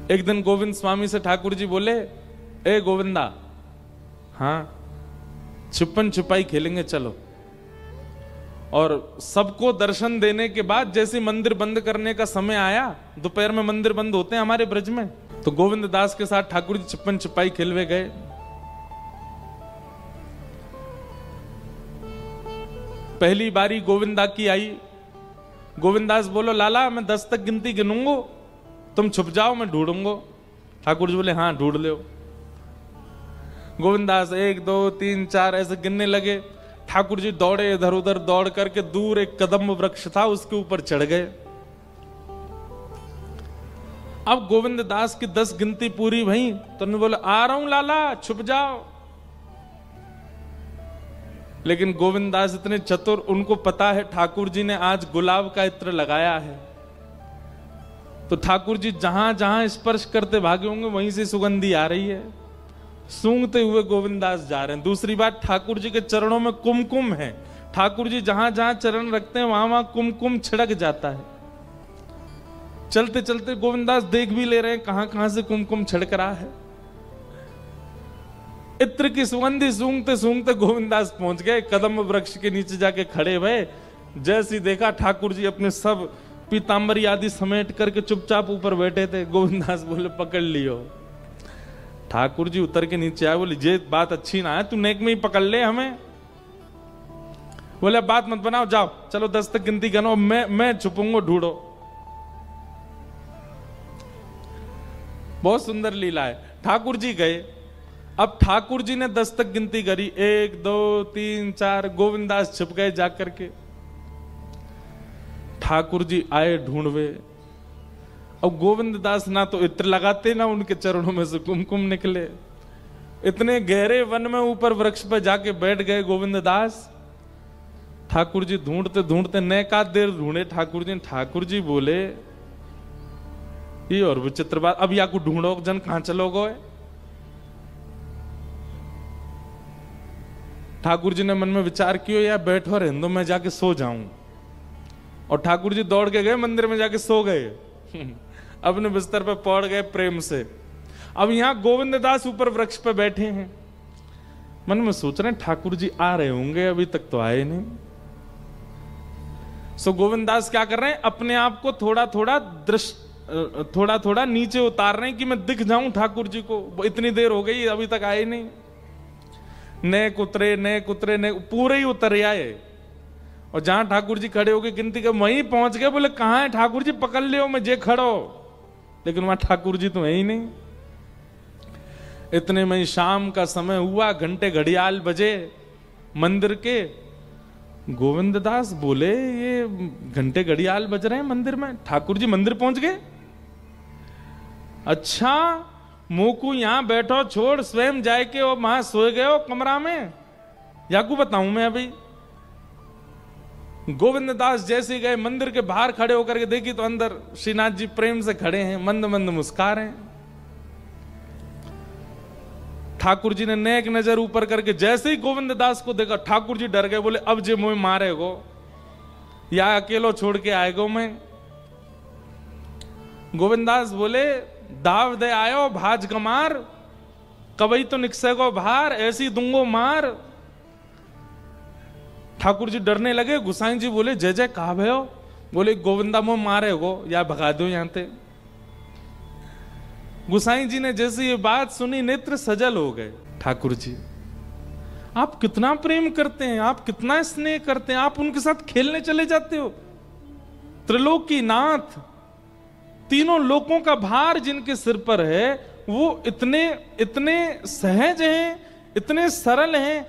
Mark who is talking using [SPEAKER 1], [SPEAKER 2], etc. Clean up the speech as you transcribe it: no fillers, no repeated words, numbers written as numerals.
[SPEAKER 1] एक दिन गोविंद स्वामी से ठाकुर जी बोले, ए गोविंदा, हाँ छुपन छुपाई खेलेंगे चलो। और सबको दर्शन देने के बाद जैसे मंदिर बंद करने का समय आया, दोपहर में मंदिर बंद होते हैं हमारे ब्रज में, तो गोविंद दास के साथ ठाकुर जी छुपन छुपाई खेलवे गए। पहली बारी गोविंदा की आई। गोविंदास बोलो, लाला मैं 10 तक गिनती गिनूंगो, तुम छुप जाओ मैं ढूंढूंगो। ठाकुर जी बोले, हाँ ढूंढ लो। गोविंदास 1 2 3 4 ऐसे गिनने लगे। ठाकुर जी दौड़े, इधर उधर दौड़ करके दूर एक कदम्ब वृक्ष था, उसके ऊपर चढ़ गए। अब गोविंद दास की 10 गिनती पूरी भई तो उन्होंने बोला, आ रहा हूं लाला, छुप जाओ। लेकिन गोविंद दास इतने चतुर, उनको पता है ठाकुर जी ने आज गुलाब का इत्र लगाया है, तो ठाकुर जी जहां जहां स्पर्श करते भागे होंगे वहीं से सुगंधी आ रही है। सूंघते हुए गोविंद दास जा रहे हैं। दूसरी बात, ठाकुर जी के चरणों में कुमकुम है। ठाकुर जी जहां जहां चरण रखते हैं वहां वहां कुमकुम छिड़क जाता है। चलते चलते गोविंद दास देख भी ले रहे हैं कहां कहां से कुमकुम छिड़क रहा है। इत्र की सुगंधी सूंघते सूंघते गोविंद दास पहुंच गए, कदम वृक्ष के नीचे जाके खड़े हुए। जैसे देखा ठाकुर जी अपने सब पीतांबरी आदि समेट करके चुपचाप ऊपर बैठे थे। गोविंद दास बोले, पकड़ लियो। ठाकुर जी उतर के नीचे आए, बोले, ये बात अच्छी ना है, तू नेक में ही पकड़ ले हमें। बोले, बात मत बनाओ, जाओ चलो 10 तक गिनती गिनो, मैं छुपूंगा, ढूंढो। बहुत सुंदर लीला है। ठाकुर जी गए। अब ठाकुर जी ने 10 तक गिनती करी, 1 2 3 4। गोविंदास छुप गए जाकर के। ठाकुर जी आए ढूंढवे। अब गोविंद दास ना तो इत्र लगाते, ना उनके चरणों में से कुमकुम निकले। इतने गहरे वन में ऊपर वृक्ष पर जाके बैठ गए गोविंद दास। ठाकुर जी ढूंढते ढूंढते नैका देर ढूंढे ठाकुर जी। ठाकुर जी बोले, ये और विचित्र बात, अब या को ढूंढो जन, कहां चलोगे? ठाकुर जी ने मन में विचार किया, या बैठो रहने दो, मैं जाके सो जाऊं। और ठाकुर जी दौड़ के गए मंदिर में, जाके सो गए। अपने बिस्तर पे पड़ गए प्रेम से। अब यहां गोविंद दास ऊपर वृक्ष पे बैठे हैं, मन में सोच रहे हैं ठाकुर जी आ रहे होंगे, अभी तक तो आए नहीं। सो गोविंद दास क्या कर रहे हैं, अपने आप को थोड़ा थोड़ा नीचे उतार रहे हैं कि मैं दिख जाऊं ठाकुर जी को। इतनी देर हो गई अभी तक आए नहीं। नेक उतरे पूरे ही उतर आए। और जहां ठाकुर जी खड़े होके गिनती कर वहीं पहुंच गए। बोले, कहां है ठाकुर जी, पकड़ लियो, मैं जे खड़ो। लेकिन वहां ठाकुर जी तो है ही नहीं। इतने में शाम का समय हुआ, घंटे घड़ियाल बजे मंदिर के। गोविंद दास बोले, ये घंटे घड़ियाल बज रहे हैं मंदिर में, ठाकुर जी मंदिर पहुंच गए? अच्छा, मोकू यहां बैठो छोड़, स्वयं जाए के वो वहां सोए गए हो कमरा में, याकू बताऊं मैं अभी। गोविंद दास जैसे गए मंदिर के बाहर खड़े होकर के देखी तो अंदर श्रीनाथ जी प्रेम से खड़े हैं, मंद मंद मुस्कुरा रहे हैं। ठाकुर जी ने नेक नजर ऊपर करके जैसे ही गोविंद दास को देखा, ठाकुर जी डर गए। बोले, अब जे मुझे मारेगो या अकेलो छोड़ के आएगो मैं? गोविंद दास बोले, दाव दे आयो भाज गमार, कबई तो निकसेगो भार, ऐसी दूंगो मार। ठाकुर जी डरने लगे। गुसाई जी बोले, जय जय कहा भयो? बोले, गोविंदा मुंह मारेगो या भगा दो यहां से। गुसाई जी ने जैसे ये बात सुनी, नेत्र सजल हो गए। ठाकुर जी, आप कितना प्रेम करते हैं, आप कितना स्नेह करते हैं, आप उनके साथ खेलने चले जाते हो। त्रिलोकी नाथ, तीनों लोकों का भार जिनके सिर पर है, वो इतने सहज हैं, इतने सरल हैं